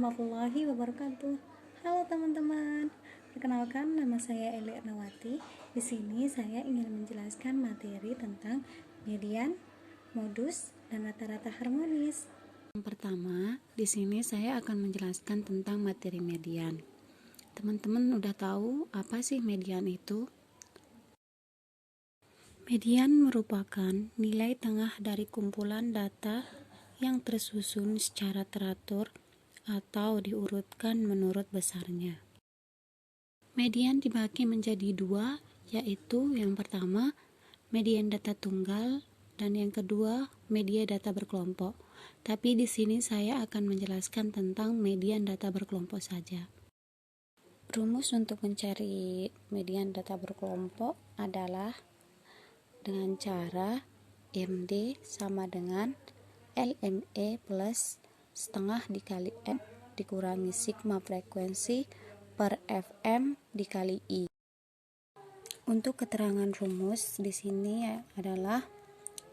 warahmatullahi wabarakatuh. Halo teman-teman, perkenalkan nama saya Eli Ernawati. Di sini saya ingin menjelaskan materi tentang median, modus, dan rata-rata harmonis. Yang pertama, di sini saya akan menjelaskan tentang materi median. Teman-teman udah tahu apa sih median itu? Median merupakan nilai tengah dari kumpulan data yang tersusun secara teratur atau diurutkan menurut besarnya. Median dibagi menjadi dua, yaitu yang pertama, median data tunggal, dan yang kedua, median data berkelompok. Tapi di sini saya akan menjelaskan tentang median data berkelompok saja. Rumus untuk mencari median data berkelompok adalah dengan cara MD sama dengan LME plus setengah dikali F dikurangi sigma frekuensi per FM dikali I. Untuk keterangan rumus di sini adalah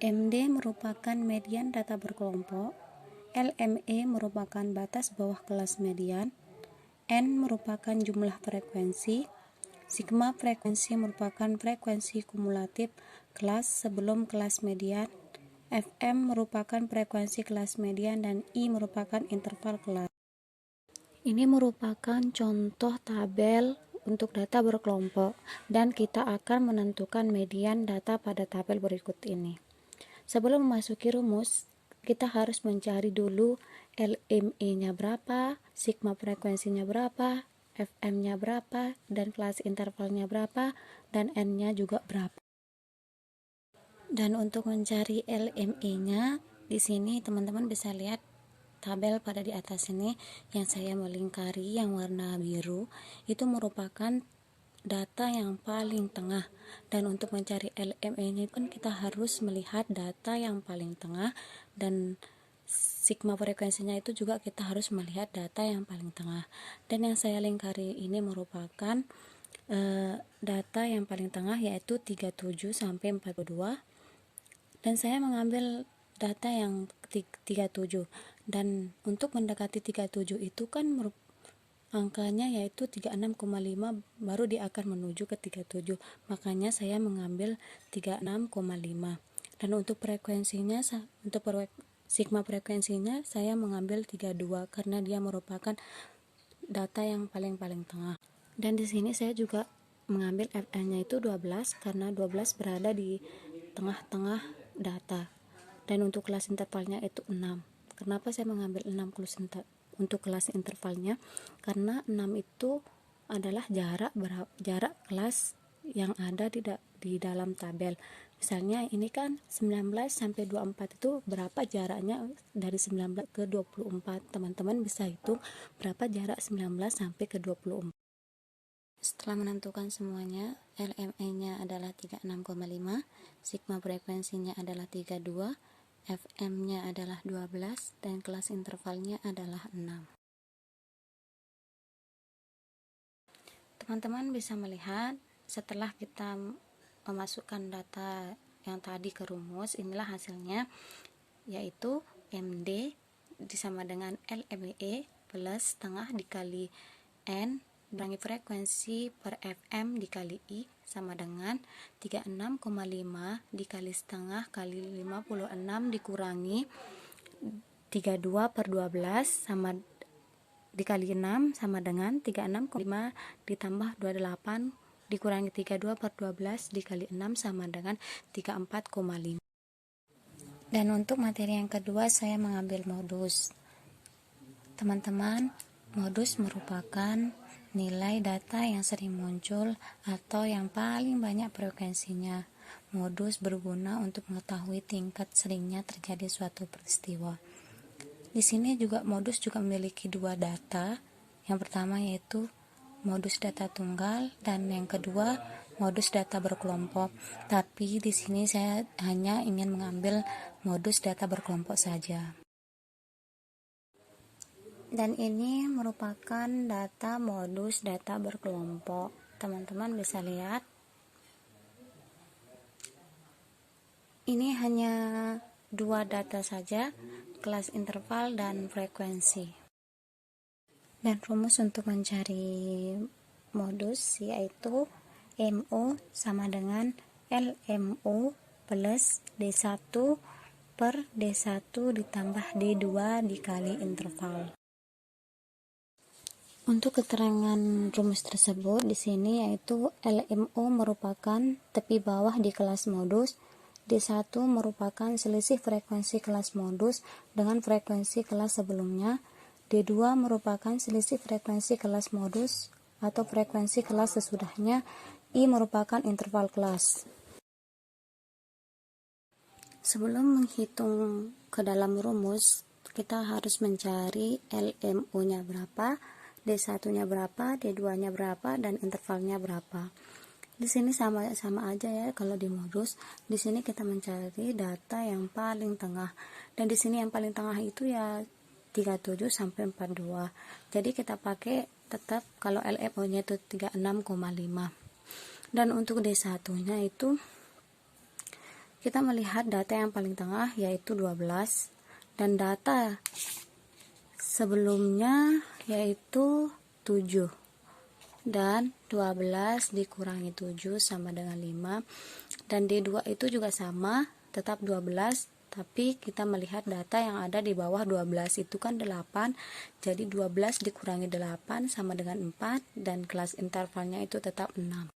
MD merupakan median data berkelompok, LME merupakan batas bawah kelas median, N merupakan jumlah frekuensi, sigma frekuensi merupakan frekuensi kumulatif kelas sebelum kelas median, FM merupakan frekuensi kelas median, dan I merupakan interval kelas. Ini merupakan contoh tabel untuk data berkelompok, dan kita akan menentukan median data pada tabel berikut ini. Sebelum memasuki rumus, kita harus mencari dulu LME-nya berapa, sigma frekuensinya berapa, FM-nya berapa, dan kelas intervalnya berapa, dan N-nya juga berapa. Dan untuk mencari LME-nya, di sini teman-teman bisa lihat tabel pada di atas ini yang saya melingkari yang warna biru, itu merupakan data yang paling tengah. Dan untuk mencari LME-nya kan kita harus melihat data yang paling tengah, dan sigma frekuensinya itu juga kita harus melihat data yang paling tengah. Dan yang saya lingkari ini merupakan data yang paling tengah, yaitu 37 sampai 42. Dan saya mengambil data yang 37, dan untuk mendekati 37 itu kan angkanya yaitu 36,5, baru dia akan menuju ke 37, makanya saya mengambil 36,5. Dan untuk frekuensinya, untuk sigma frekuensinya saya mengambil 32 karena dia merupakan data yang paling tengah. Dan di sini saya juga mengambil FN-nya itu 12 karena 12 berada di tengah-tengah data. Dan untuk kelas intervalnya itu 6. Kenapa saya mengambil 6 untuk kelas intervalnya? Karena 6 itu adalah jarak kelas yang ada di dalam tabel. Misalnya ini kan 19 sampai 24 itu berapa jaraknya dari 19 ke 24. Teman-teman bisa hitung berapa jarak 19 sampai ke 24. Setelah menentukan semuanya, LME-nya adalah 36,5, sigma frekuensinya adalah 32, FM-nya adalah 12, dan kelas intervalnya adalah 6. Teman-teman bisa melihat setelah kita memasukkan data yang tadi ke rumus, inilah hasilnya, yaitu MD sama dengan LME plus setengah dikali N dikurangi frekuensi per FM dikali I sama dengan 36,5 dikali setengah kali 56 dikurangi 32 per 12 sama dikali 6 sama dengan 36,5 ditambah 28 dikurangi 32 per 12 dikali 6 sama dengan 34,5. Dan untuk materi yang kedua saya mengambil modus. Teman-teman, modus merupakan nilai data yang sering muncul atau yang paling banyak frekuensinya. Modus berguna untuk mengetahui tingkat seringnya terjadi suatu peristiwa. Di sini juga modus juga memiliki dua data. Yang pertama yaitu modus data tunggal, dan yang kedua modus data berkelompok. Tapi di sini saya hanya ingin mengambil modus data berkelompok saja. Dan ini merupakan data modus data berkelompok. Teman-teman bisa lihat. Ini hanya dua data saja, kelas interval dan frekuensi. Dan rumus untuk mencari modus yaitu MO sama dengan LMO plus D1 per D1 ditambah D2 dikali interval. Untuk keterangan rumus tersebut di sini yaitu LMO merupakan tepi bawah di kelas modus, D1 merupakan selisih frekuensi kelas modus dengan frekuensi kelas sebelumnya, D2 merupakan selisih frekuensi kelas modus atau frekuensi kelas sesudahnya, I merupakan interval kelas. Sebelum menghitung ke dalam rumus, kita harus mencari LMO-nya berapa, D1-nya berapa, D2-nya berapa, dan intervalnya berapa. Di sini sama aja ya kalau di modus. Di sini kita mencari data yang paling tengah. Dan di sini yang paling tengah itu ya 37 sampai 42. Jadi kita pakai tetap kalau LMO-nya itu 36,5. Dan untuk D1-nya itu kita melihat data yang paling tengah yaitu 12 dan data sebelumnya yaitu 7. Dan 12 dikurangi 7 sama dengan 5. Dan D2 itu juga sama, tetap 12, tapi kita melihat data yang ada di bawah 12 itu kan 8, jadi 12 dikurangi 8 sama dengan 4, dan kelas intervalnya itu tetap 6.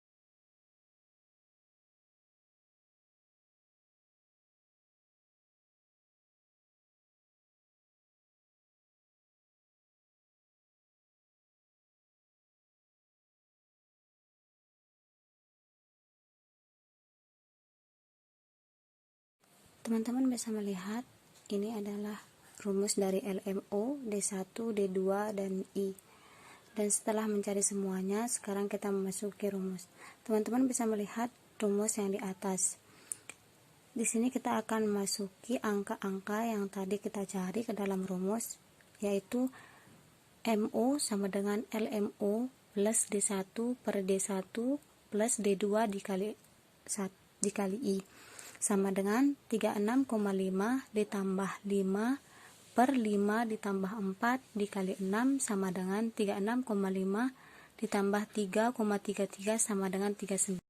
Teman-teman bisa melihat ini adalah rumus dari LMO, D1, D2, dan I. Dan setelah mencari semuanya, sekarang kita memasuki rumus. Teman-teman bisa melihat rumus yang di atas. Di sini kita akan memasuki angka-angka yang tadi kita cari ke dalam rumus, yaitu MO sama dengan LMO plus D1 per D1 plus D2 dikali I sama dengan 36,5 ditambah 5 per 5 ditambah 4 dikali 6 sama dengan 36,5 ditambah 3,33 sama dengan 39.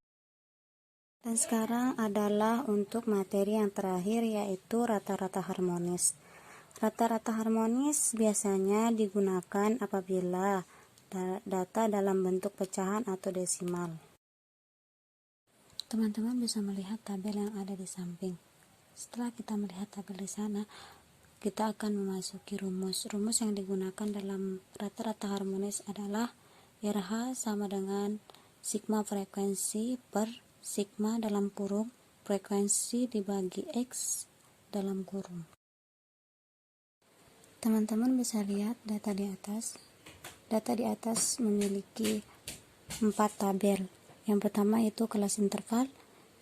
Dan sekarang adalah untuk materi yang terakhir yaitu rata-rata harmonis. Rata-rata harmonis biasanya digunakan apabila data dalam bentuk pecahan atau desimal. Teman-teman bisa melihat tabel yang ada di samping. Setelah kita melihat tabel di sana, kita akan memasuki rumus. Rumus yang digunakan dalam rata-rata harmonis adalah RH sama dengan sigma frekuensi per sigma dalam kurung frekuensi dibagi X dalam kurung. Teman-teman bisa lihat data di atas. Data di atas memiliki 4 tabel. Yang pertama itu kelas interval,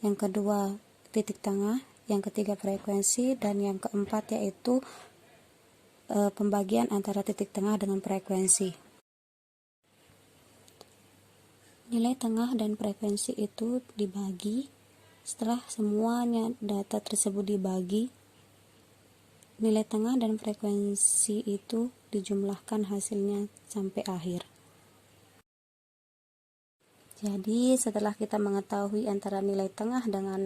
yang kedua titik tengah, yang ketiga frekuensi, dan yang keempat yaitu pembagian antara titik tengah dengan frekuensi. Nilai tengah dan frekuensi itu dibagi. Setelah semuanya data tersebut dibagi, nilai tengah dan frekuensi itu dijumlahkan hasilnya sampai akhir. Jadi setelah kita mengetahui antara nilai tengah dengan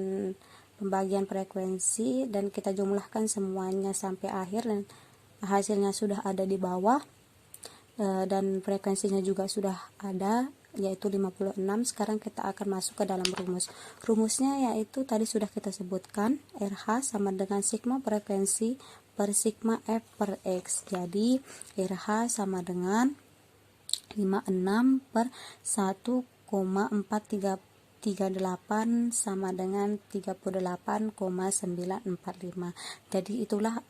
pembagian frekuensi dan kita jumlahkan semuanya sampai akhir dan hasilnya sudah ada di bawah dan frekuensinya juga sudah ada yaitu 56, sekarang kita akan masuk ke dalam rumus. Rumusnya yaitu tadi sudah kita sebutkan, RH sama dengan sigma frekuensi per sigma F per X. Jadi RH sama dengan 56 per 1,438 sama dengan 38,945. Jadi itulah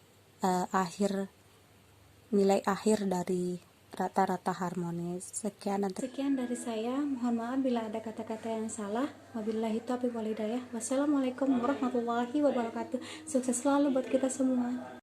nilai akhir dari rata-rata harmonis. Sekian dari saya. Mohon maaf bila ada kata-kata yang salah. Wabillahi taufiq wal hidayah. Wassalamualaikum warahmatullahi wabarakatuh. Sukses selalu buat kita semua.